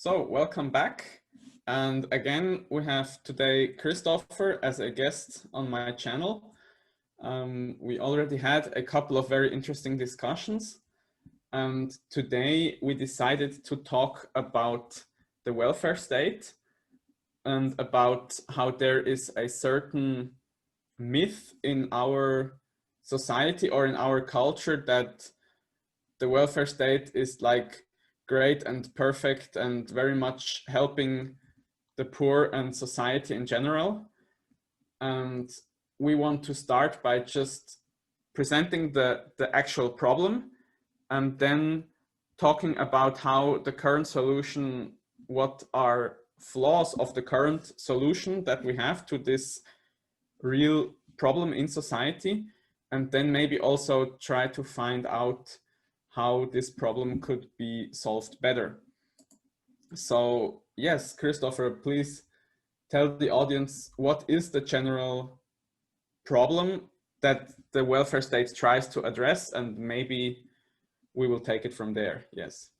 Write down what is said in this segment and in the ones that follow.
So welcome back. And again, we have today Christoffer as a guest on my channel. We already had a couple of very interesting discussions. And today we decided to talk about the welfare state and about how there is a certain myth in our society or in our culture that the welfare state is like great and perfect and very much helping the poor and society in general. And we want to start by just presenting the actual problem and then talking about how the current solution, what are flaws of the current solution that we have to this real problem in society, and then maybe also try to find out how this problem could be solved better. So yes, Christoffer, please tell the audience what is the general problem that the welfare state tries to address, and maybe we will take it from there. Yes.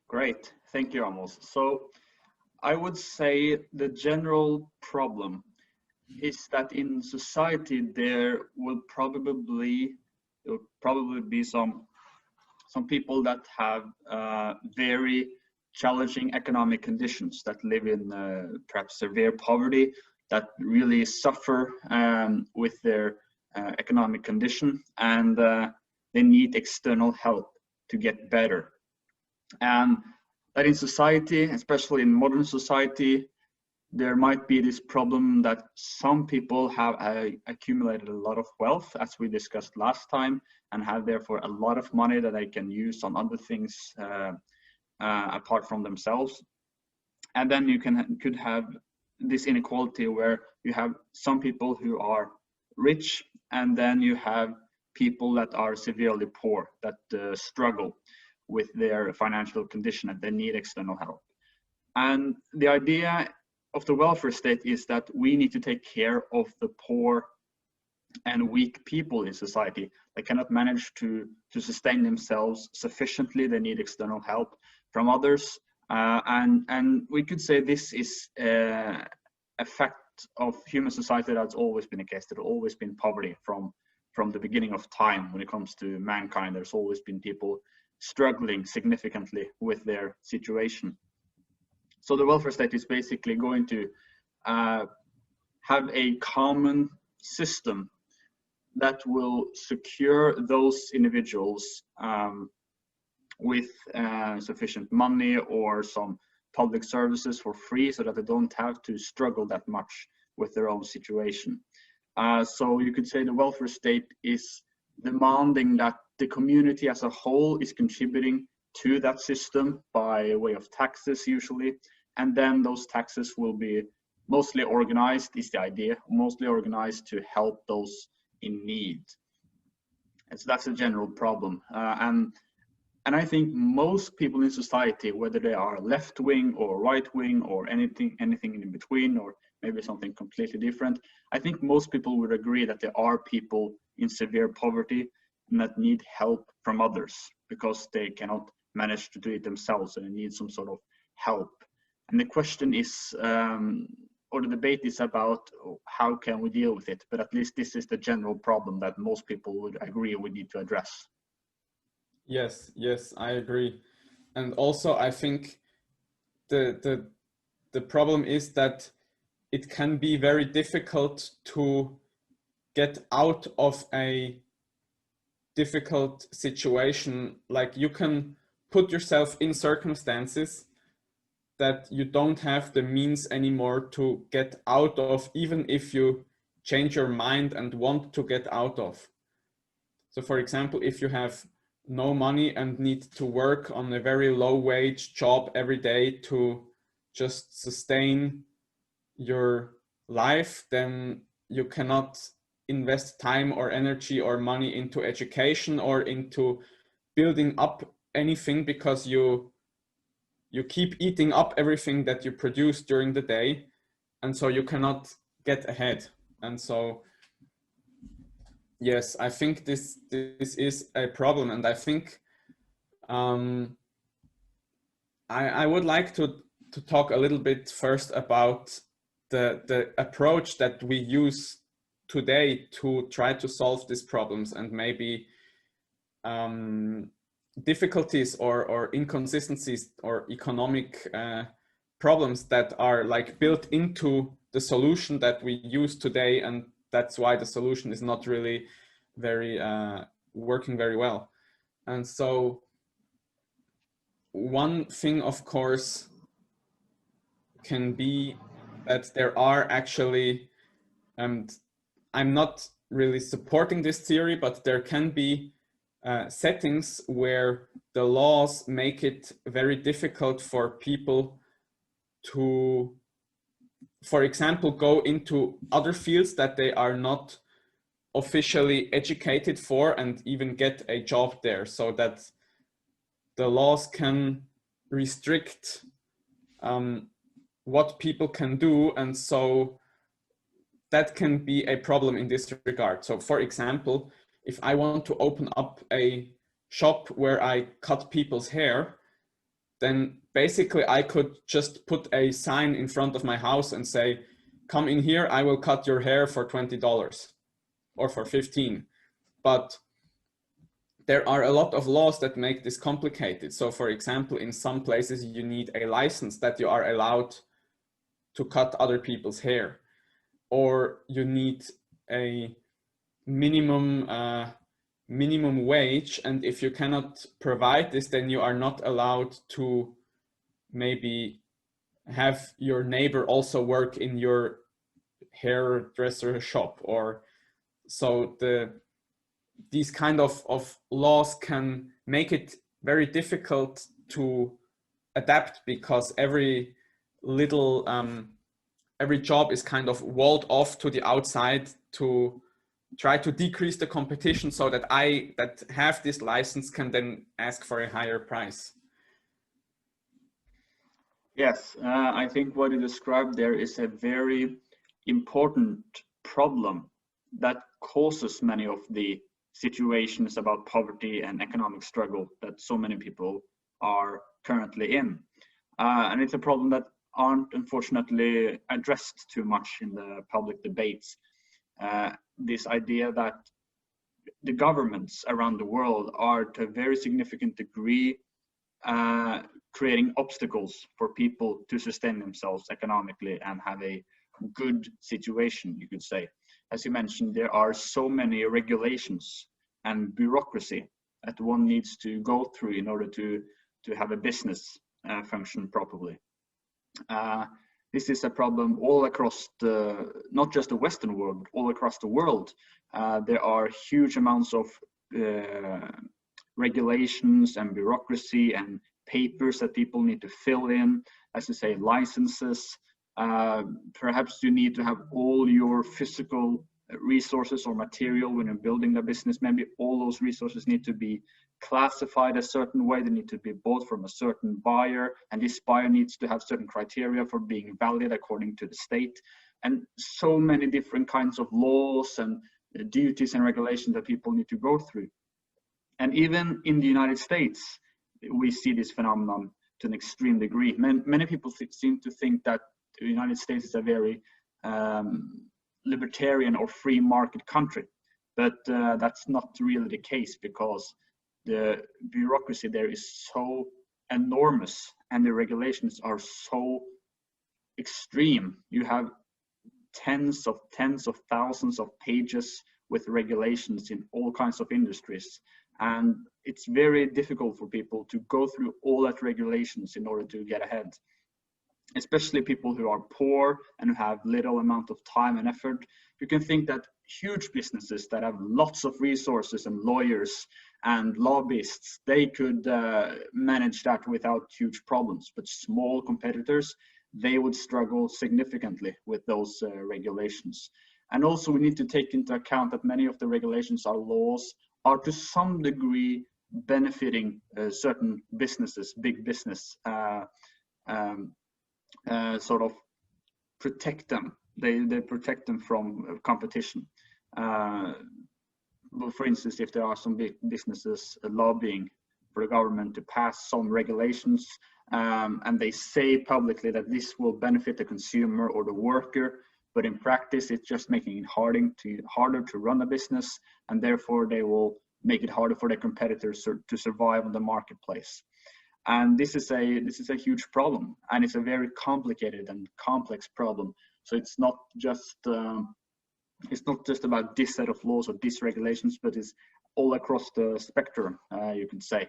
Great, thank you, Amos. So I would say the general problem is that in society there will probably be some people that have very challenging economic conditions, that live in perhaps severe poverty, that really suffer with their economic condition, and they need external help to get better. And that in society, especially in modern society, there might be this problem that some people have accumulated a lot of wealth, as we discussed last time, and have therefore a lot of money that they can use on other things apart from themselves. And then you could have this inequality where you have some people who are rich, and then you have people that are severely poor, that struggle with their financial condition and they need external help. And the idea of the welfare state is that we need to take care of the poor and weak people in society. They cannot manage to sustain themselves sufficiently. They need external help from others. And we could say this is a fact of human society that's always been the case. There's always been poverty from the beginning of time. When it comes to mankind, there's always been people struggling significantly with their situation. So the welfare state is basically going to have a common system that will secure those individuals with sufficient money or some public services for free, so that they don't have to struggle that much with their own situation. So you could say the welfare state is demanding that the community as a whole is contributing to that system by way of taxes usually, and then those taxes will be mostly organized, is the idea, mostly organized to help those in need. And so that's a general problem. And I think most people in society, whether they are left wing or right wing or anything in between, or maybe something completely different, I think most people would agree that there are people in severe poverty and that need help from others because they cannot manage to do it themselves and they need some sort of help. And the question is, or the debate is about how can we deal with it, but at least this is the general problem that most people would agree we need to address. Yes, I agree. And also I think the problem is that it can be very difficult to get out of a difficult situation. Like you can put yourself in circumstances that you don't have the means anymore to get out of, even if you change your mind and want to get out of. So for example, if you have no money and need to work on a very low wage job every day to just sustain your life, then you cannot invest time or energy or money into education or into building up anything, because you keep eating up everything that you produce during the day, and so you cannot get ahead. And so yes, I think this is a problem, and I think I would like to talk a little bit first about the approach that we use today to try to solve these problems, and maybe difficulties or inconsistencies or economic problems that are like built into the solution that we use today, and that's why the solution is not really very working very well. And so one thing, of course, can be that there are actually, and I'm not really supporting this theory, but there can be settings where the laws make it very difficult for people to, for example, go into other fields that they are not officially educated for and even get a job there, so that the laws can restrict what people can do. And so that can be a problem in this regard. So for example, if I want to open up a shop where I cut people's hair, then basically I could just put a sign in front of my house and say, come in here, I will cut your hair for $20 or for 15. But there are a lot of laws that make this complicated. So for example, in some places you need a license that you are allowed to cut other people's hair, or you need a minimum minimum wage, and if you cannot provide this, then you are not allowed to maybe have your neighbor also work in your hairdresser shop. Or so these kind of laws can make it very difficult to adapt, because every little every job is kind of walled off to the outside to try to decrease the competition, so that I that have this license can then ask for a higher price. Yes, I think what you described there is a very important problem that causes many of the situations about poverty and economic struggle that so many people are currently in. And it's a problem that aren't unfortunately addressed too much in the public debates. This idea that the governments around the world are to a very significant degree creating obstacles for people to sustain themselves economically and have a good situation, you could say. As you mentioned, there are so many regulations and bureaucracy that one needs to go through in order to have a business function properly. This is a problem all across not just the Western world, but all across the world. There are huge amounts of regulations and bureaucracy and papers that people need to fill in, as you say, licenses. Perhaps you need to have all your physical resources or material when you're building a business. Maybe all those resources need to be classified a certain way. They need to be bought from a certain buyer, and this buyer needs to have certain criteria for being valid according to the state. And so many different kinds of laws and duties and regulations that people need to go through. And even in the United States, we see this phenomenon to an extreme degree. Many people seem to think that the United States is a very libertarian or free market country, but that's not really the case, because the bureaucracy there is so enormous and the regulations are so extreme. You have tens of thousands of pages with regulations in all kinds of industries, and it's very difficult for people to go through all that regulations in order to get ahead, especially people who are poor and who have little amount of time and effort. You can think that huge businesses that have lots of resources and lawyers and lobbyists, they could manage that without huge problems, but small competitors, they would struggle significantly with those regulations. And also we need to take into account that many of the regulations or laws are to some degree benefiting certain businesses, big business, sort of protect them. They protect them from competition. For instance, if there are some big businesses lobbying for the government to pass some regulations, and they say publicly that this will benefit the consumer or the worker, but in practice it's just making it harder to run a business, and therefore they will make it harder for their competitors to survive on the marketplace. And this is a huge problem, and it's a very complicated and complex problem. So it's not just about this set of laws or these regulations, but it's all across the spectrum, you can say.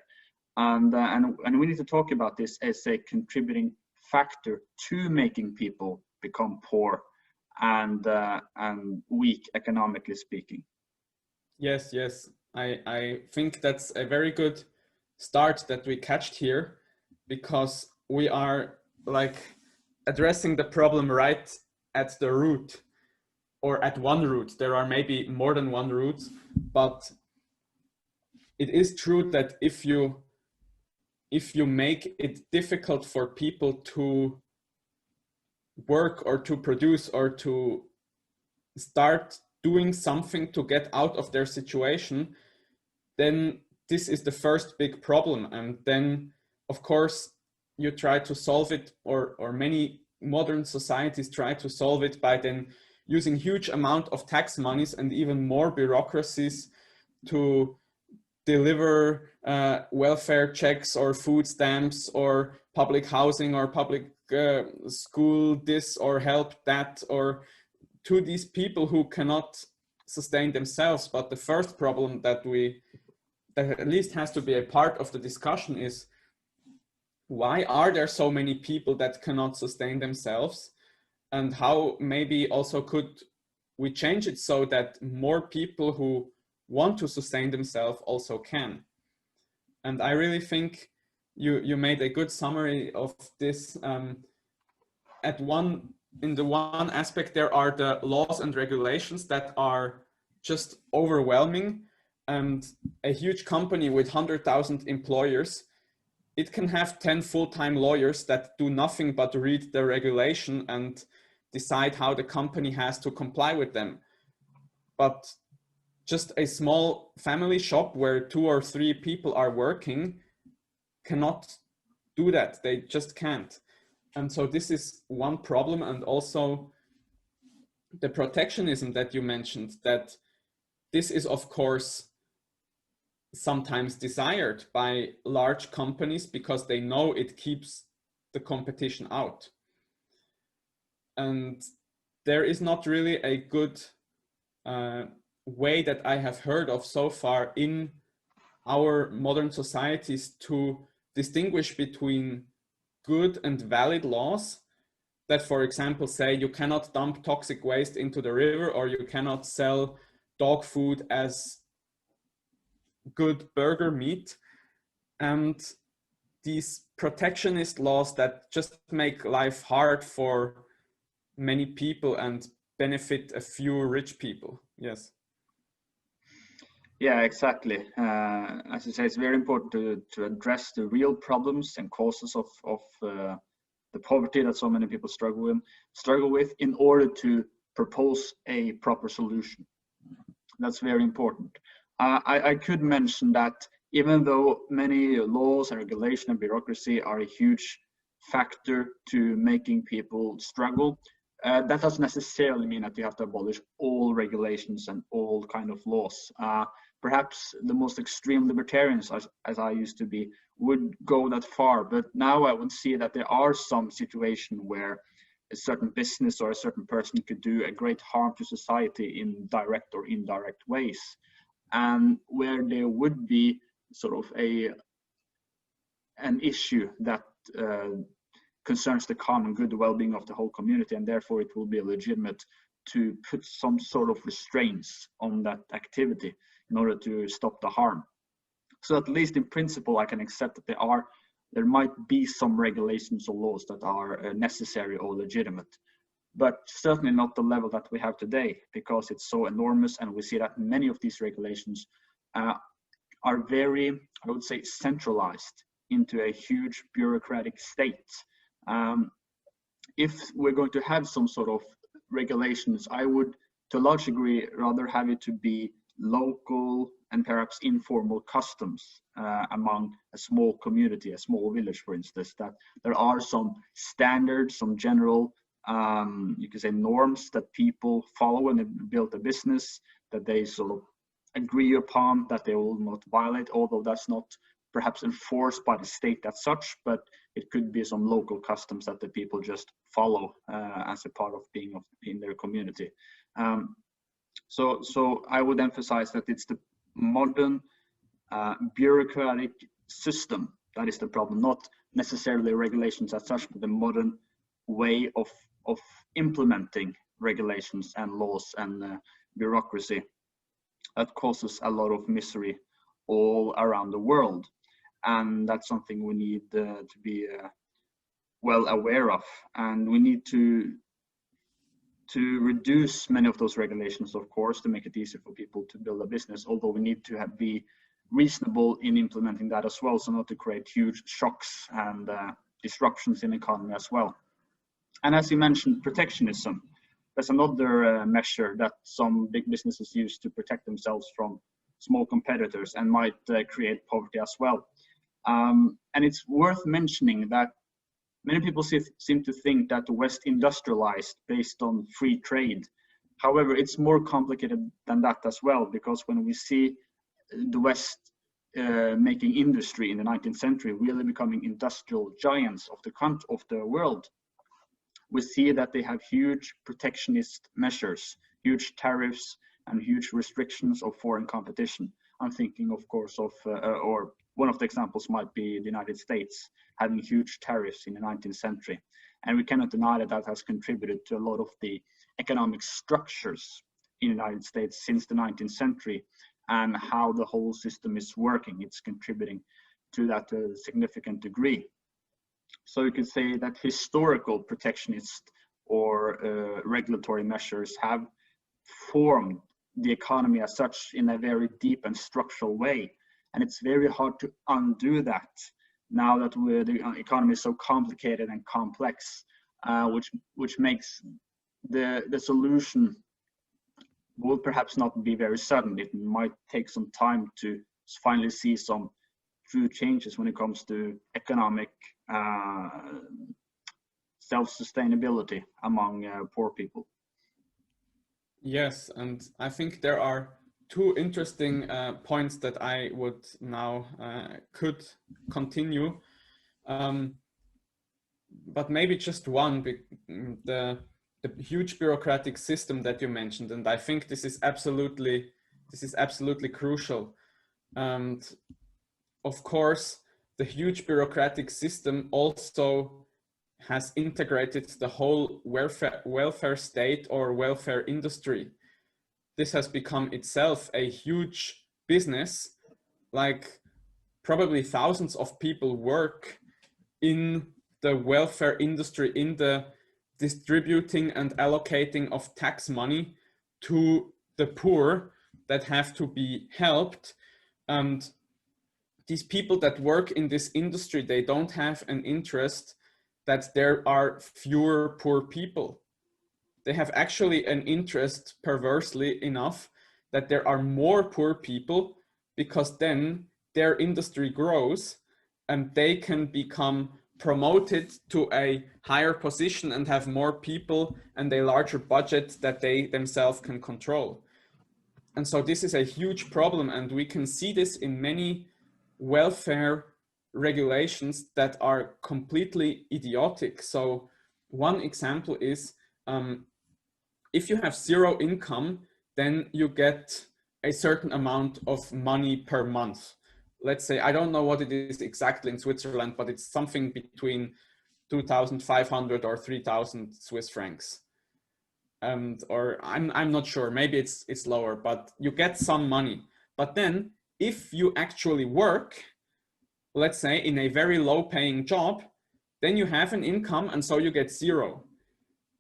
And we need to talk about this as a contributing factor to making people become poor and weak, economically speaking. Yes, yes. I think that's a very good start that we catched here, because we are like addressing the problem right at the root, or at one root. There are maybe more than one root, but it is true that if you make it difficult for people to work or to produce or to start doing something to get out of their situation, then this is the first big problem. And then, of course, you try to solve it, or many modern societies try to solve it by then using huge amount of tax monies and even more bureaucracies to deliver welfare checks or food stamps or public housing or public school this or help that, or to these people who cannot sustain themselves. But the first problem that at least has to be a part of the discussion is, why are there so many people that cannot sustain themselves, and how maybe also could we change it so that more people who want to sustain themselves also can. And I really think you made a good summary of this. In the one aspect, there are the laws and regulations that are just overwhelming, and a huge company with 100,000 employers, it can have 10 full-time lawyers that do nothing but read the regulation and decide how the company has to comply with them. But just a small family shop where 2 or 3 people are working cannot do that. They just can't. And so this is one problem. And also the protectionism that you mentioned, that this is of course sometimes desired by large companies because they know it keeps the competition out. And there is not really a good way that I have heard of so far in our modern societies to distinguish between good and valid laws that, for example, say you cannot dump toxic waste into the river, or you cannot sell dog food as good burger meat, and these protectionist laws that just make life hard for many people and benefit a few rich people. Yes. Yeah, exactly. As you say, it's very important to address the real problems and causes of the poverty that so many people struggle with in order to propose a proper solution. That's very important. I could mention that even though many laws and regulation and bureaucracy are a huge factor to making people struggle, that doesn't necessarily mean that you have to abolish all regulations and all kind of laws. Perhaps the most extreme libertarians, as I used to be, would go that far. But now I would see that there are some situations where a certain business or a certain person could do a great harm to society in direct or indirect ways, and where there would be sort of an issue that concerns the common good well-being of the whole community, and therefore it will be legitimate to put some sort of restraints on that activity in order to stop the harm. So at least in principle, I can accept that there might be some regulations or laws that are necessary or legitimate, but certainly not the level that we have today, because it's so enormous, and we see that many of these regulations are very, I would say, centralized into a huge bureaucratic state. If we're going to have some sort of regulations, I would, to a large degree, rather have it to be local and perhaps informal customs among a small community, a small village, for instance, that there are some standards, some general, you could say, norms that people follow when they build a business, that they sort of agree upon, that they will not violate, although that's not perhaps enforced by the state as such, but it could be some local customs that the people just follow as a part of being in their community. So I would emphasize that it's the modern bureaucratic system that is the problem, not necessarily regulations as such, but the modern way of implementing regulations and laws and bureaucracy that causes a lot of misery all around the world. And that's something we need to be well aware of, and we need to reduce many of those regulations, of course, to make it easier for people to build a business, although we need to be reasonable in implementing that as well, so not to create huge shocks and disruptions in the economy as well. And as you mentioned, protectionism, that's another measure that some big businesses use to protect themselves from small competitors and might create poverty as well. And it's worth mentioning that many people seem to think that the West industrialized based on free trade. However, it's more complicated than that as well, because when we see the West making industry in the 19th century, really becoming industrial giants of the world, we see that they have huge protectionist measures, huge tariffs, and huge restrictions of foreign competition. I'm thinking, of course, of, or one of the examples might be the United States having huge tariffs in the 19th century. And we cannot deny that that has contributed to a lot of the economic structures in the United States since the 19th century and how the whole system is working. It's contributing to that to a significant degree. So you could say that historical protectionist or regulatory measures have formed the economy as such in a very deep and structural way. And it's very hard to undo that now that the economy is so complicated and complex, which makes the solution will perhaps not be very sudden. It might take some time to finally see some true changes when it comes to economic self-sustainability among poor people. Yes, and I think there are two interesting points that I would now could continue, but maybe just one, the huge bureaucratic system that you mentioned, and I think this is absolutely crucial. And of course, the huge bureaucratic system also has integrated the whole welfare state or welfare industry. This has become itself a huge business. Like probably thousands of people work in the welfare industry, in the distributing and allocating of tax money to the poor that have to be helped. And these people that work in this industry, they don't have an interest that there are fewer poor people. They have actually an interest, perversely enough, that there are more poor people, because then their industry grows and they can become promoted to a higher position and have more people and a larger budget that they themselves can control. And so this is a huge problem, and we can see this in many welfare regulations that are completely idiotic. So one example is, if you have zero income, then you get a certain amount of money per month. Let's say, I don't know what it is exactly in Switzerland, but it's something between 2,500 or 3,000 Swiss francs. Or I'm not sure, maybe it's lower, but you get some money. But then if you actually work, let's say in a very low paying job, then you have an income, and so you get zero.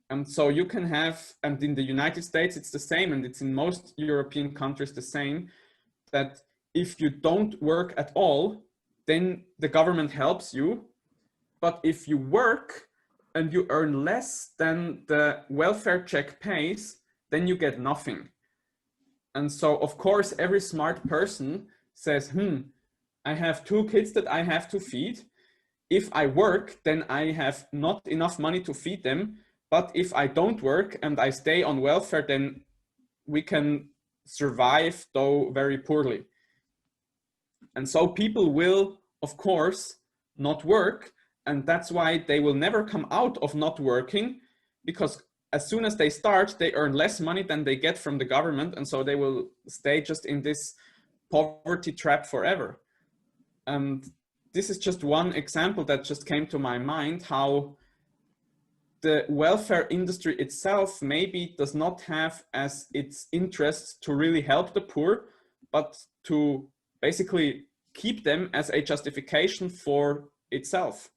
And so you can have, and in the United States, it's the same, and it's in most European countries the same, that if you don't work at all, then the government helps you. But if you work and you earn less than the welfare check pays, then you get nothing. And so, of course, every smart person says, I have 2 kids that I have to feed. If I work, then I have not enough money to feed them. But if I don't work and I stay on welfare, then we can survive, though very poorly. And so people will, of course, not work. And that's why they will never come out of not working, because as soon as they start, they earn less money than they get from the government. And so they will stay just in this poverty trap forever. And this is just one example that just came to my mind, how the welfare industry itself maybe does not have as its interest to really help the poor, but to basically keep them as a justification for itself.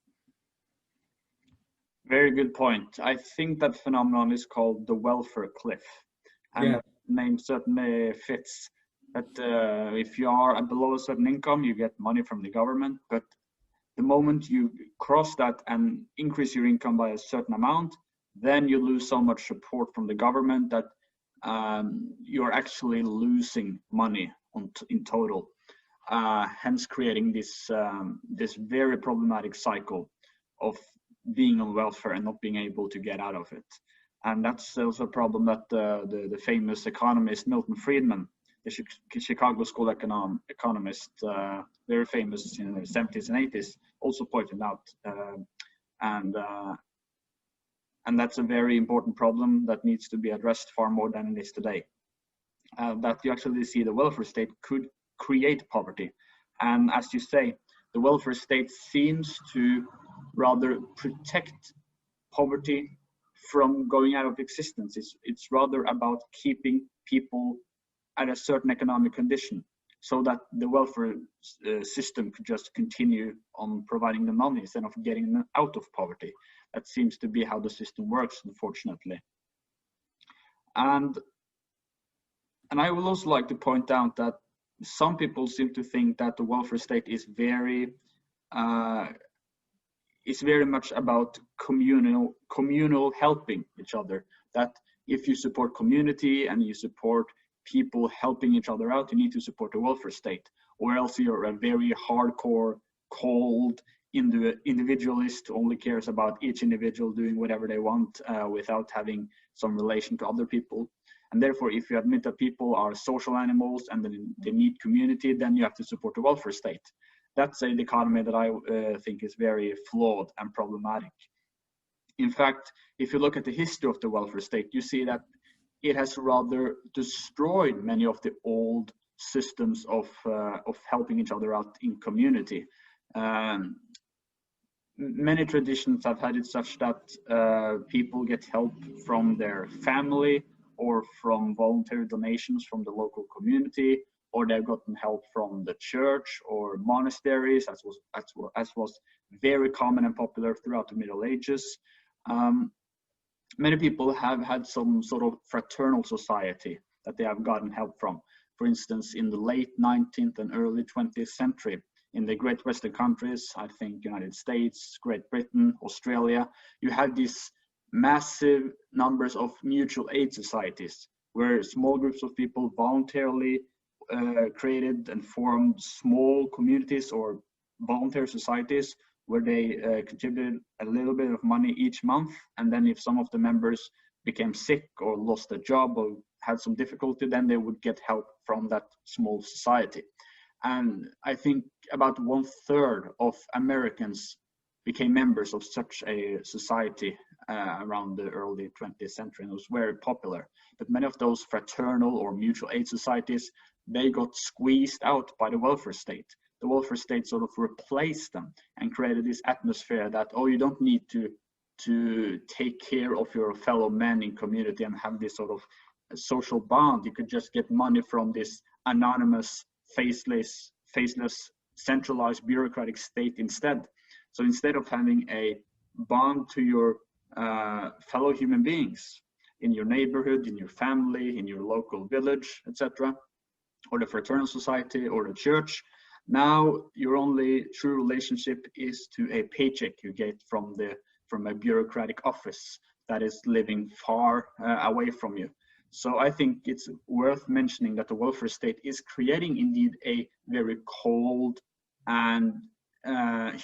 Very good point. I think that phenomenon is called the welfare cliff, and that name certainly fits. That if you are below a certain income, you get money from the government, but the moment you cross that and increase your income by a certain amount, then you lose so much support from the government that you're actually losing money in total. Hence creating this very problematic cycle of being on welfare and not being able to get out of it. And that's also a problem that the famous economist Milton Friedman, the Chicago School economist, very famous in the 70s and 80s, also pointed out. And that's a very important problem that needs to be addressed far more than it is today. That you actually see the welfare state could create poverty. And as you say, the welfare state seems to rather protect poverty from going out of existence. It's rather about keeping people at a certain economic condition so that the welfare system could just continue on providing them money instead of getting them out of poverty. That seems to be how the system works, unfortunately. And I would also like to point out that some people seem to think that the welfare state is very much about communal helping each other. That if you support community and you support people helping each other out, you need to support the welfare state, or else you're a very hardcore, cold individualist who only cares about each individual doing whatever they want without having some relation to other people. And therefore, if you admit that people are social animals and they need community, then you have to support the welfare state. That's a dichotomy that I think is very flawed and problematic. In fact, if you look at the history of the welfare state, you see that it has rather destroyed many of the old systems of helping each other out in community. Many traditions have had it such that people get help from their family or from voluntary donations from the local community, or they've gotten help from the church or monasteries, as was very common and popular throughout the Middle Ages. Many people have had some sort of fraternal society that they have gotten help from. For instance, in the late 19th and early 20th century, in the Great Western countries, I think United States, Great Britain, Australia, you had these massive numbers of mutual aid societies where small groups of people voluntarily created and formed small communities or voluntary societies where they contributed a little bit of money each month. And then if some of the members became sick or lost a job or had some difficulty, then they would get help from that small society. And I think about 1/3 of Americans became members of such a society around the early 20th century, and it was very popular. But many of those fraternal or mutual aid societies, they got squeezed out by the welfare state. The welfare state sort of replaced them and created this atmosphere that, oh, you don't need to take care of your fellow men in community and have this sort of social bond. You could just get money from this anonymous, faceless, centralized bureaucratic state instead. So instead of having a bond to your fellow human beings in your neighborhood, in your family, in your local village, etc., or the fraternal society or the church, now your only true relationship is to a paycheck you get from a bureaucratic office that is living far away from you. So I think it's worth mentioning that the welfare state is creating indeed a very cold and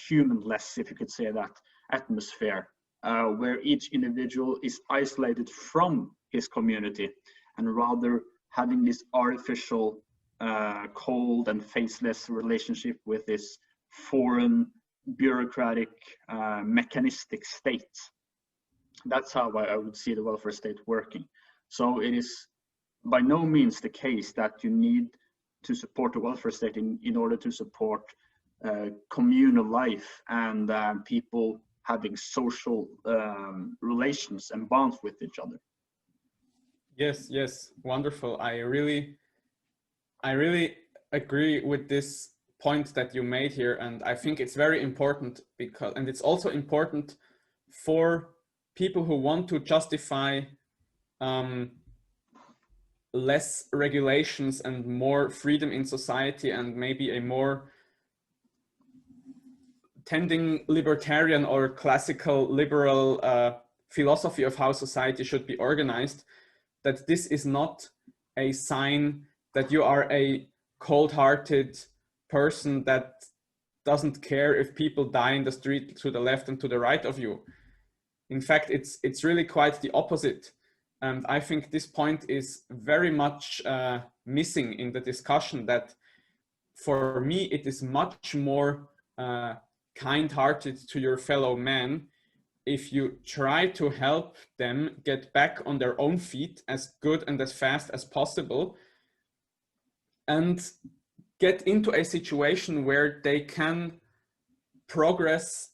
humanless, if you could say that, atmosphere, where each individual is isolated from his community and rather having this artificial, cold and faceless relationship with this foreign, bureaucratic, mechanistic state. That's how I would see the welfare state working. So it is by no means the case that you need to support the welfare state in order to support communal life and people having social relations and bonds with each other. Yes, yes, wonderful. I really agree with this point that you made here, and I think it's very important because, and it's also important for people who want to justify less regulations and more freedom in society, and maybe a more tending libertarian or classical liberal philosophy of how society should be organized, that this is not a sign that you are a cold-hearted person that doesn't care if people die in the street to the left and to the right of you. In fact, it's really quite the opposite. And I think this point is very much missing in the discussion, that for me, it is much more kind-hearted to your fellow man if you try to help them get back on their own feet as good and as fast as possible, and get into a situation where they can progress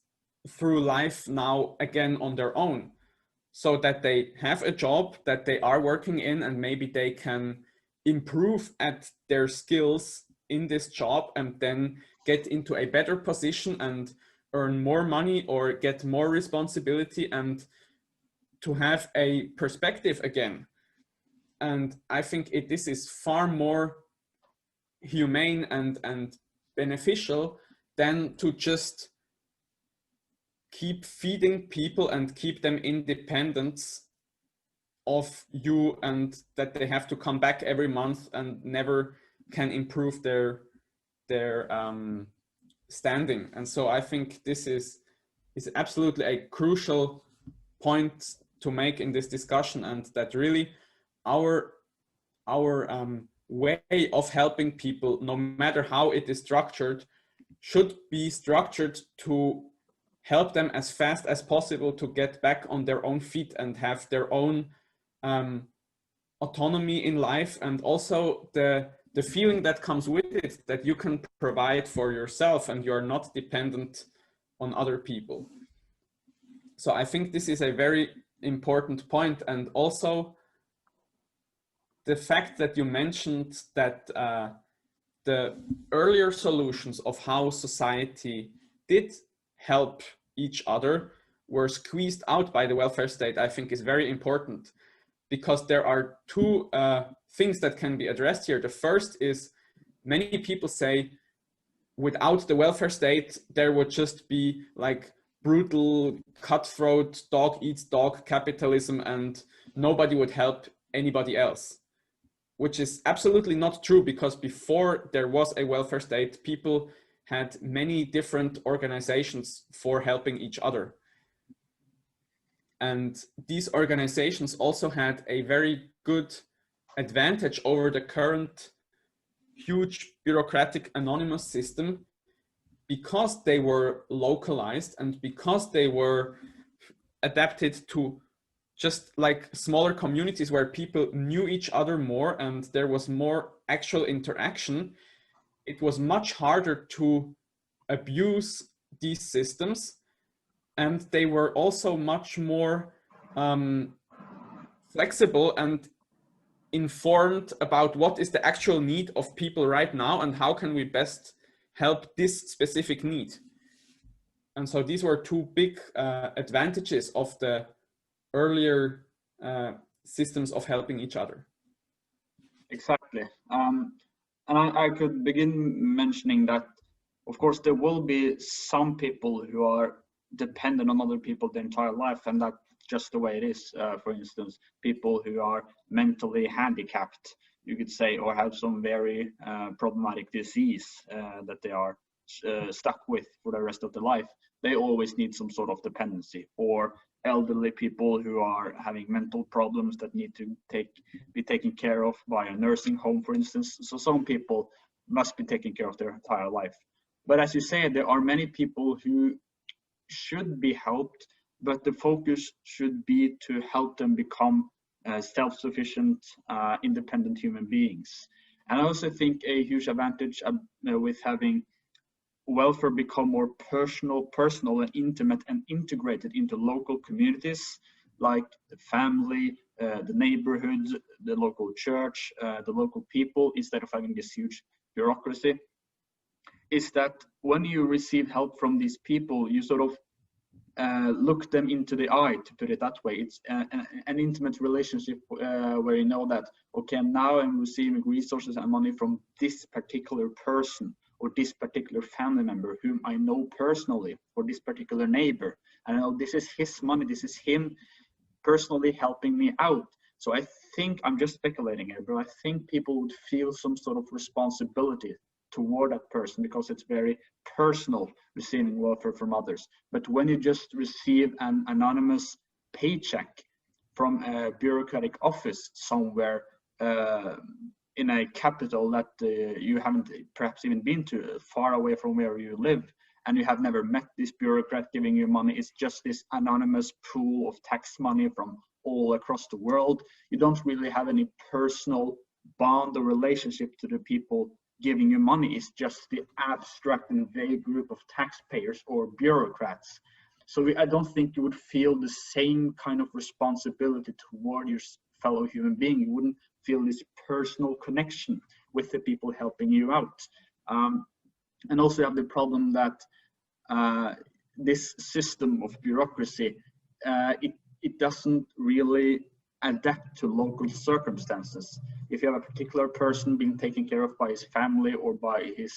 through life now again on their own, so that they have a job that they are working in, and maybe they can improve at their skills in this job and then get into a better position and earn more money or get more responsibility and to have a perspective again. And I think this is far more humane and beneficial than to just keep feeding people and keep them independent of you, and that they have to come back every month and never can improve their standing. And so I think this is absolutely a crucial point to make in this discussion, and that really our way of helping people, no matter how it is structured, should be structured to help them as fast as possible to get back on their own feet and have their own autonomy in life, and also the feeling that comes with it, that you can provide for yourself and you're not dependent on other people. So I think this is a very important point. And also the fact that you mentioned that the earlier solutions of how society did help each other were squeezed out by the welfare state, I think is very important, because there are two things that can be addressed here. The first is, many people say without the welfare state, there would just be like brutal, cutthroat, dog eats dog capitalism, and nobody would help anybody else, which is absolutely not true, because before there was a welfare state, people had many different organizations for helping each other. And these organizations also had a very good advantage over the current huge bureaucratic anonymous system, because they were localized and because they were adapted to just like smaller communities where people knew each other more and there was more actual interaction. It was much harder to abuse these systems, and they were also much more flexible and informed about what is the actual need of people right now and how can we best help this specific need. And so these were two big advantages of the earlier systems of helping each other. Exactly. And I could begin mentioning that, of course, there will be some people who are dependent on other people their entire life, and that just the way it is. For instance, people who are mentally handicapped, you could say, or have some very problematic disease that they are stuck with for the rest of their life, they always need some sort of dependency. Or elderly people who are having mental problems that need to be taken care of by a nursing home, for instance. So some people must be taken care of their entire life. But as you say, there are many people who should be helped, but the focus should be to help them become self-sufficient, independent human beings. And I also think a huge advantage with having welfare become more personal and intimate and integrated into local communities, like the family, the neighborhood, the local church, the local people, instead of having this huge bureaucracy, is that when you receive help from these people, you sort of look them into the eye, to put it that way. It's an intimate relationship where you know that, okay, now I'm receiving resources and money from this particular person, or this particular family member whom I know personally, or this particular neighbor. And I know this is his money, this is him personally helping me out. So I think, I'm just speculating here, but I think people would feel some sort of responsibility toward that person, because it's very personal receiving welfare from others. But when you just receive an anonymous paycheck from a bureaucratic office somewhere in a capital that you haven't perhaps even been to, far away from where you live, and you have never met this bureaucrat giving you money, it's just this anonymous pool of tax money from all across the world. You don't really have any personal bond or relationship to the people giving you money. It's just the abstract and vague group of taxpayers or bureaucrats. So I don't think you would feel the same kind of responsibility toward your fellow human being. You wouldn't feel this personal connection with the people helping you out. And also you have the problem that this system of bureaucracy, it doesn't really adapt to local circumstances. If you have a particular person being taken care of by his family or by his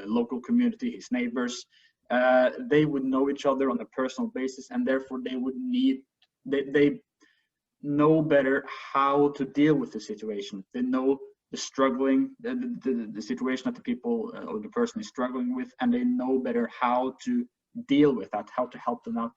local community, his neighbors, they would know each other on a personal basis, and therefore they would they know better how to deal with the situation. They know the struggling, the situation that the people or the person is struggling with, and they know better how to deal with that, how to help them out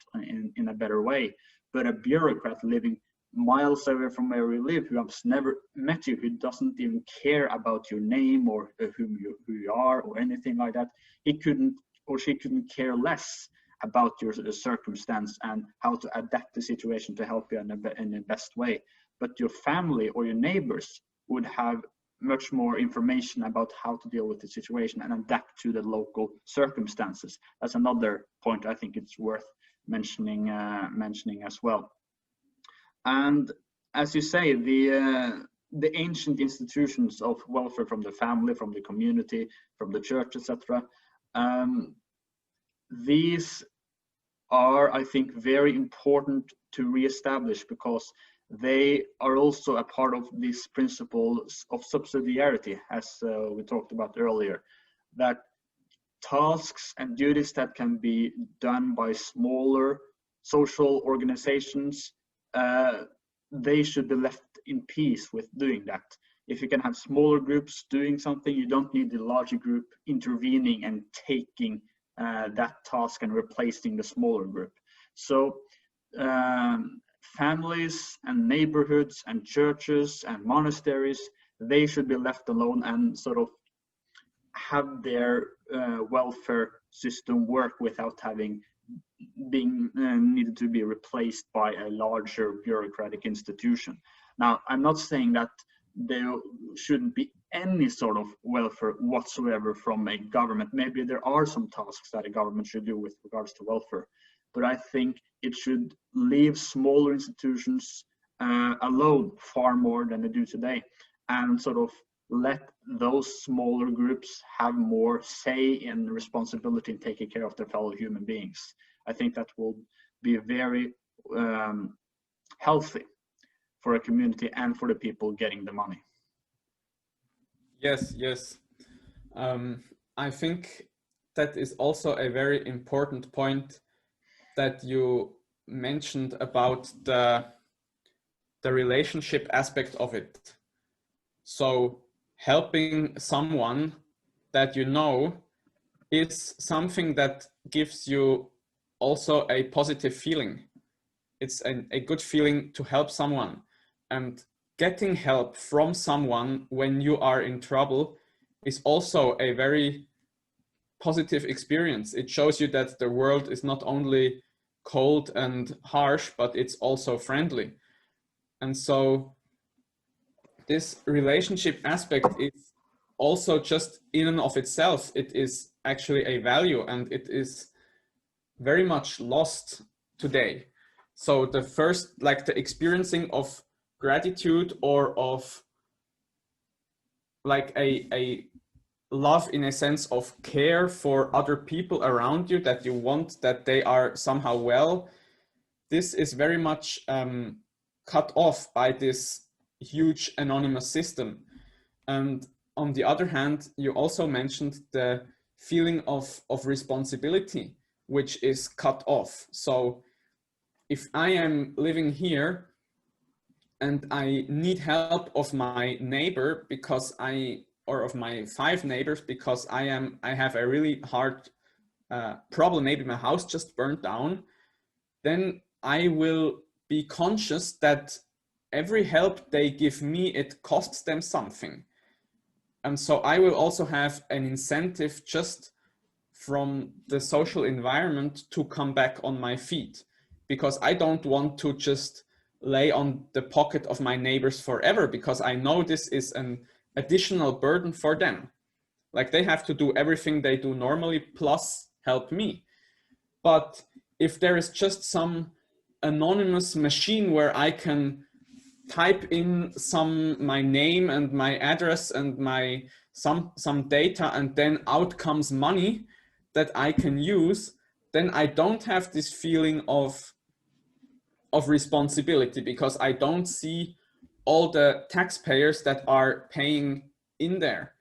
in a better way. But a bureaucrat living miles away from where you live, who has never met you, who doesn't even care about your name or who you are or anything like that, he couldn't or she couldn't care less about your circumstance and how to adapt the situation to help you in the best way. But your family or your neighbors would have much more information about how to deal with the situation and adapt to the local circumstances. That's another point I think it's worth mentioning as well. And as you say, the ancient institutions of welfare from the family, from the community, from the church, etc., these are, I think, very important to reestablish, because they are also a part of these principles of subsidiarity, as we talked about earlier, that tasks and duties that can be done by smaller social organizations, they should be left in peace with doing that. If you can have smaller groups doing something, you don't need the larger group intervening and taking that task and replacing the smaller group. So families and neighborhoods and churches and monasteries, they should be left alone and sort of have their welfare system work without being needed to be replaced by a larger bureaucratic institution. Now, I'm not saying that there shouldn't be any sort of welfare whatsoever from a government. Maybe there are some tasks that a government should do with regards to welfare, but I think it should leave smaller institutions alone far more than they do today, and sort of let those smaller groups have more say and responsibility in taking care of their fellow human beings. I think that will be very healthy for a community and for the people getting the money. Yes, yes. I think that is also a very important point that you mentioned about the relationship aspect of it. So helping someone that you know is something that gives you also a positive feeling. It's a good feeling to help someone, and getting help from someone when you are in trouble is also a very positive experience. It shows you that the world is not only cold and harsh, but it's also friendly. And so this relationship aspect is also just in and of itself, it is actually a value, and it is very much lost today. So the first, like the experiencing of gratitude or of like a love in a sense of care for other people around you, that you want that they are somehow well, this is very much cut off by this huge anonymous system. And on the other hand, you also mentioned the feeling of responsibility, which is cut off. So if I am living here and I need help of my neighbor because or of my 5 neighbors, because I have a really hard problem, maybe my house just burned down, then I will be conscious that every help they give me, it costs them something. And so I will also have an incentive just from the social environment to come back on my feet, because I don't want to just lay on the pocket of my neighbors forever, because I know this is an additional burden for them. Like they have to do everything they do normally plus help me. But if there is just some anonymous machine where I can type in my name and my address and my some data, and then out comes money that I can use, then I don't have this feeling of responsibility, because I don't see all the taxpayers that are paying in there.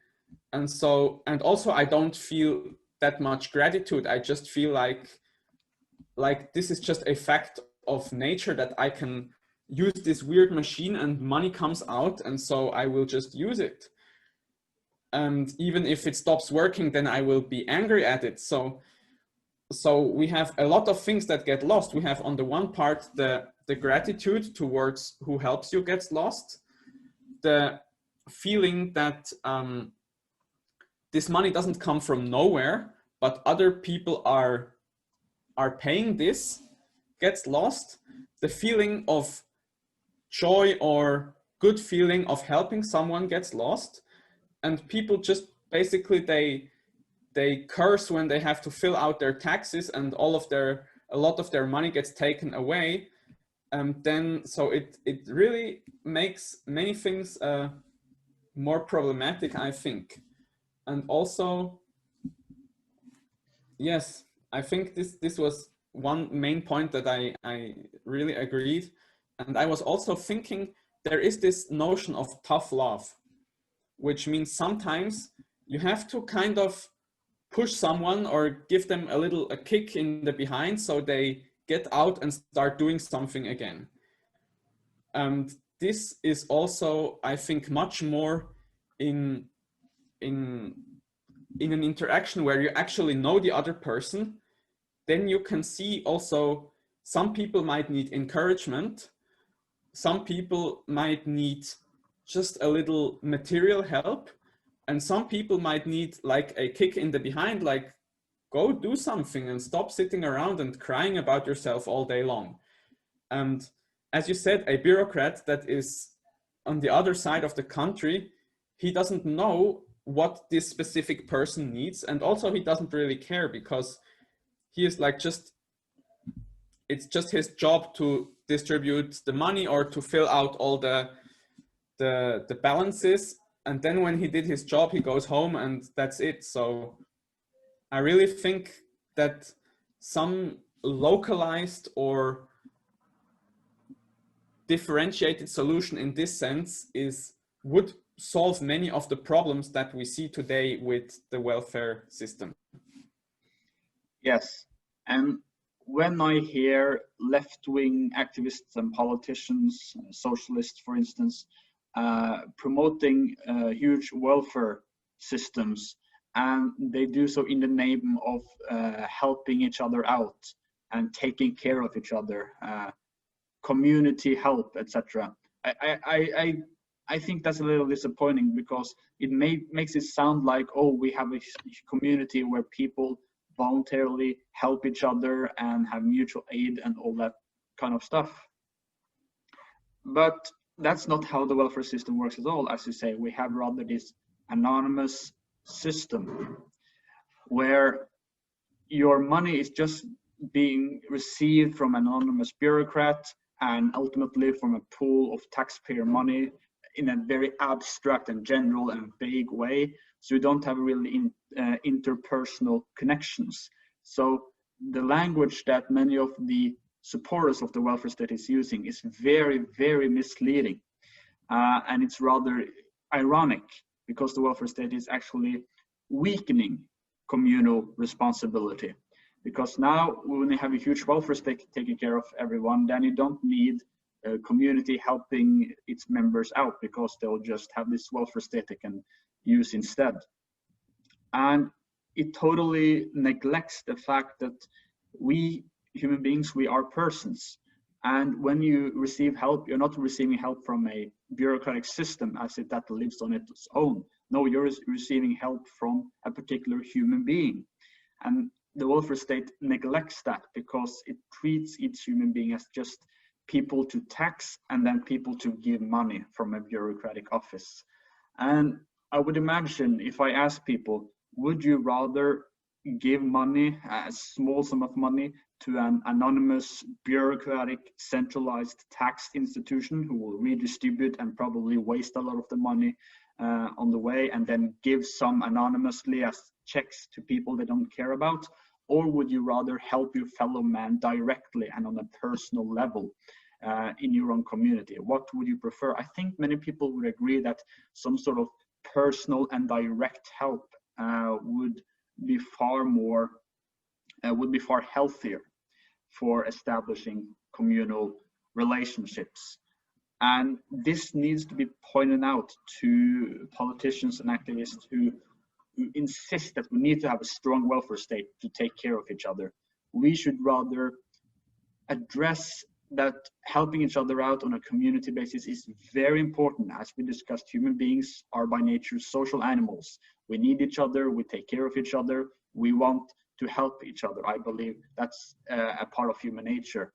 And so, and also I don't feel that much gratitude. I just feel like this is just a fact of nature, that I can use this weird machine and money comes out, and so I will just use it. And even if it stops working, then I will be angry at it. So we have a lot of things that get lost. We have on the one part the gratitude towards who helps you gets lost. The feeling that this money doesn't come from nowhere, but other people are paying this gets lost. The feeling of joy or good feeling of helping someone gets lost. And people just basically they curse when they have to fill out their taxes, and a lot of their money gets taken away. Then so it really makes many things more problematic, I think. And also, yes, I think this was one main point that I really agreed. And I was also thinking, there is this notion of tough love, which means sometimes you have to kind of push someone or give them a kick in the behind so they get out and start doing something again. And this is also, I think, much more in an interaction where you actually know the other person. Then you can see also some people might need encouragement. Some people might need just a little material help. And some people might need like a kick in the behind, like go do something and stop sitting around and crying about yourself all day long. And as you said, a bureaucrat that is on the other side of the country, he doesn't know what this specific person needs. And also he doesn't really care, because he is like it's just his job to distribute the money or to fill out all the balances. And then when he did his job, he goes home and that's it. So I really think that some localized or differentiated solution in this sense would solve many of the problems that we see today with the welfare system. Yes, and when I hear left-wing activists and politicians, socialists, for instance, promoting huge welfare systems, and they do so in the name of helping each other out and taking care of each other, community help, etc. I think that's a little disappointing, because it makes it sound like, oh, we have a community where people voluntarily help each other and have mutual aid and all that kind of stuff. But that's not how the welfare system works at all. As you say, we have rather this anonymous system where your money is just being received from an anonymous bureaucrat and ultimately from a pool of taxpayer money in a very abstract and general and vague way. So you don't have really interpersonal connections. So the language that many of the supporters of the welfare state is using is very, very misleading. And it's rather ironic, because the welfare state is actually weakening communal responsibility. Because now, when you have a huge welfare state taking care of everyone, then you don't need a community helping its members out, because they'll just have this welfare state they can use instead. And it totally neglects the fact that we human beings, we are persons. And when you receive help, you're not receiving help from a bureaucratic system as if that lives on its own. No, you're receiving help from a particular human being. And the welfare state neglects that, because it treats each human being as just people to tax and then people to give money from a bureaucratic office. And I would imagine, if I ask people, would you rather give money, a small sum of money, to an anonymous, bureaucratic, centralized tax institution who will redistribute and probably waste a lot of the money on the way, and then give some anonymously as checks to people they don't care about? Or would you rather help your fellow man directly and on a personal level in your own community? What would you prefer? I think many people would agree that some sort of personal and direct help would be far healthier for establishing communal relationships. And this needs to be pointed out to politicians and activists who insist that we need to have a strong welfare state to take care of each other. We should rather address that helping each other out on a community basis is very important. As we discussed, human beings are by nature social animals. We need each other, we take care of each other, we want to help each other. I believe that's a part of human nature.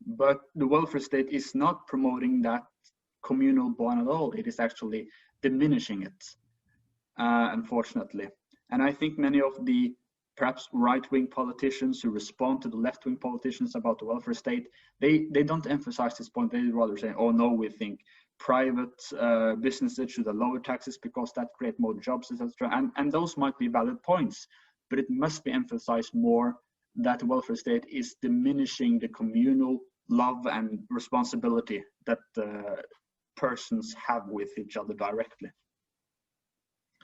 But the welfare state is not promoting that communal bond at all. It is actually diminishing it, unfortunately. And I think many of the perhaps right-wing politicians who respond to the left-wing politicians about the welfare state, they don't emphasize this point. They rather say, oh no, we think private businesses should have lower taxes because that creates more jobs, etc. And those might be valid points, but it must be emphasized more that the welfare state is diminishing the communal love and responsibility that persons have with each other directly.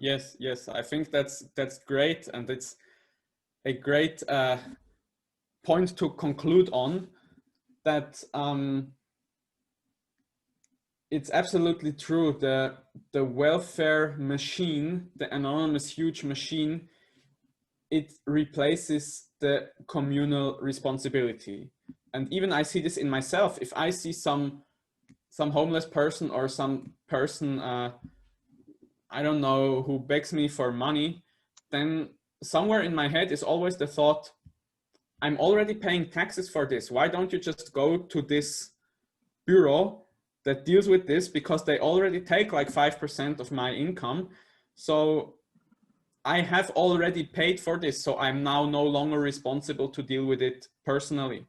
Yes, I think that's great, and it's a great point to conclude on, that it's absolutely true. The welfare machine, the anonymous huge machine, it replaces the communal responsibility. And even I see this in myself. If I see some homeless person or some person, I don't know, who begs me for money, then somewhere in my head is always the thought, I'm already paying taxes for this. Why don't you just go to this bureau that deals with this, because they already take like 5% of my income. So I have already paid for this. So I'm now no longer responsible to deal with it personally.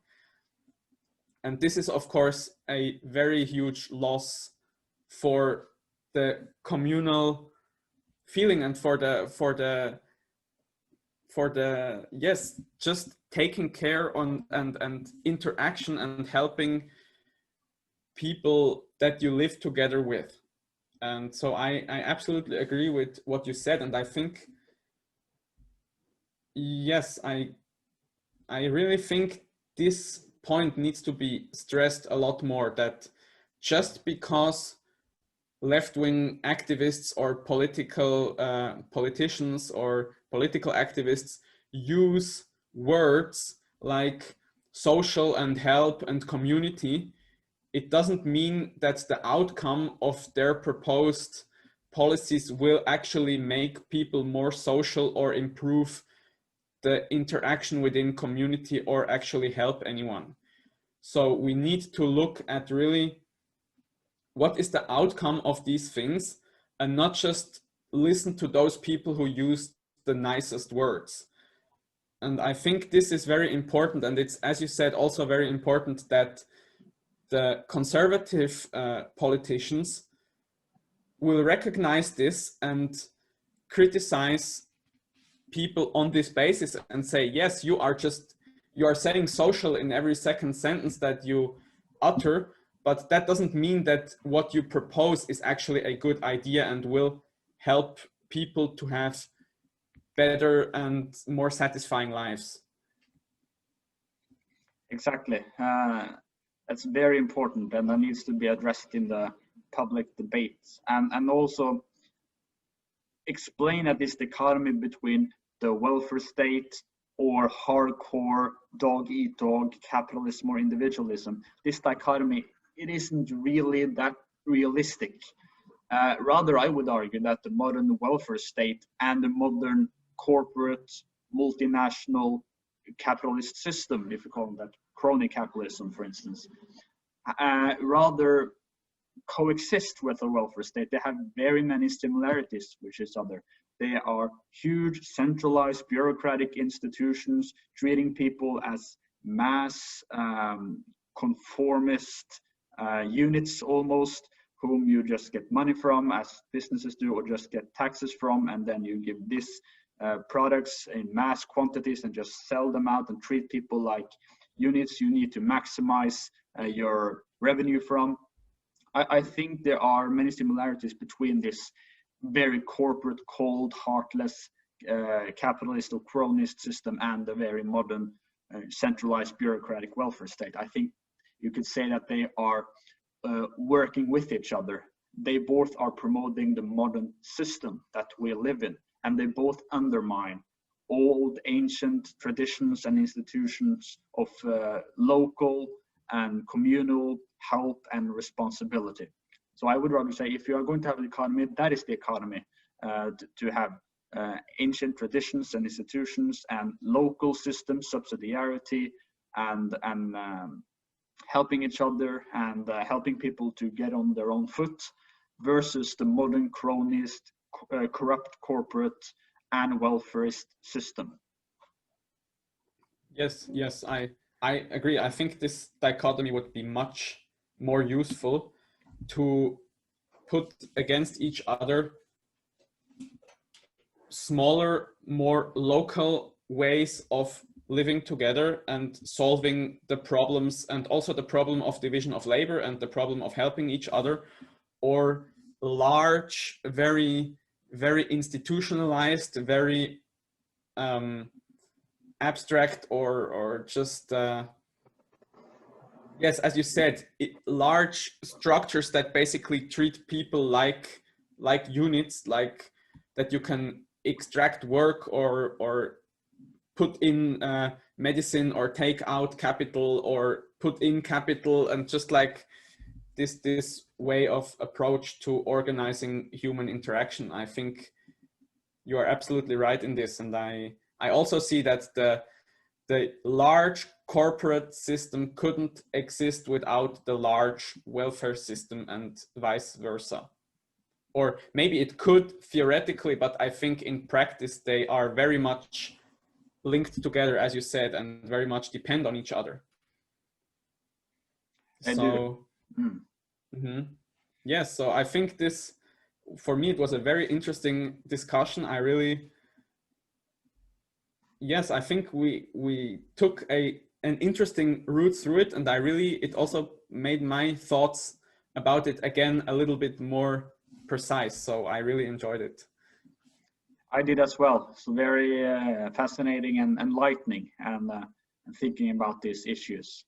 And this is, of course, a very huge loss for the communal feeling and for the yes, just taking care on and interaction and helping people that you live together with. And so I absolutely agree with what you said. And I think, yes, I really think this point needs to be stressed a lot more, that just because left-wing activists or politicians or political activists use words like social and help and community, it doesn't mean that the outcome of their proposed policies will actually make people more social or improve the interaction within community or actually help anyone. So we need to look at really what is the outcome of these things, and not just listen to those people who use the nicest words. And I think this is very important, and it's, as you said, also very important that the conservative politicians will recognize this and criticize people on this basis and say, yes, you are saying social in every second sentence that you utter, but that doesn't mean that what you propose is actually a good idea and will help people to have better and more satisfying lives. Exactly. That's very important, and that needs to be addressed in the public debates, and also explain at this dichotomy between the welfare state or hardcore dog eat dog capitalism or individualism. This dichotomy, it isn't really that realistic. Rather, I would argue that the modern welfare state and the modern corporate multinational capitalist system, if you call them that, crony capitalism, for instance, rather coexist with the welfare state. They have very many similarities with each other. They are huge, centralized, bureaucratic institutions treating people as mass conformist units almost, whom you just get money from, as businesses do, or just get taxes from, and then you give this products in mass quantities and just sell them out and treat people like units you need to maximize your revenue from. I think there are many similarities between this very corporate, cold, heartless, capitalist or cronist system and the very modern, centralized bureaucratic welfare state. I think you could say that they are working with each other. They both are promoting the modern system that we live in, and they both undermine old, ancient traditions and institutions of local and communal help and responsibility. So I would rather say, if you are going to have an economy, that is the economy, to have ancient traditions and institutions and local systems, subsidiarity, and helping each other and helping people to get on their own foot, versus the modern cronist, corrupt corporate and welfarist system. Yes, I agree. I think this dichotomy would be much more useful to put against each other smaller, more local ways of living together and solving the problems, and also the problem of division of labor and the problem of helping each other, or large, very, very institutionalized, very abstract or just yes, as you said, large structures that basically treat people like units, like that you can extract work or put in medicine, or take out capital or put in capital, and just like this way of approach to organizing human interaction. I think you are absolutely right in this, and I also see that the large corporate system couldn't exist without the large welfare system, and vice versa. Or maybe it could theoretically, but I think in practice they are very much linked together, as you said, and very much depend on each other. They do. Yes, so I think this, for me, it was a very interesting discussion. Yes, I think we took an interesting route through it, and it also made my thoughts about it again a little bit more precise. So I really enjoyed it. I did as well. So very fascinating and enlightening. And and thinking about these issues,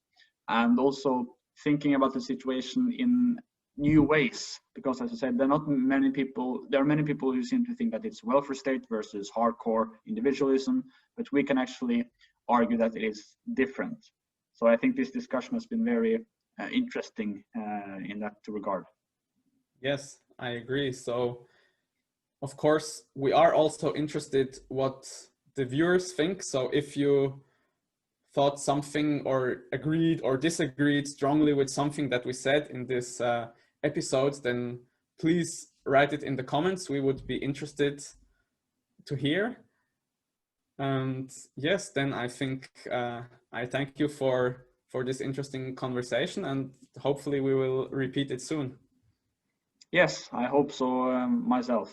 and also thinking about the situation in new ways, because as I said, there are many people who seem to think that it's welfare state versus hardcore individualism, but we can actually argue that it is different. So I think this discussion has been very interesting in that regard. Yes, I agree. So of course, we are also interested what the viewers think. So if you thought something or agreed or disagreed strongly with something that we said in this episode, then please write it in the comments. We would be interested to hear. And yes, then I think I thank you for this interesting conversation, and hopefully we will repeat it soon. Yes, I hope so myself.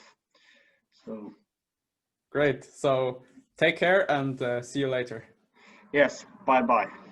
So great. So take care and see you later. Yes, bye-bye.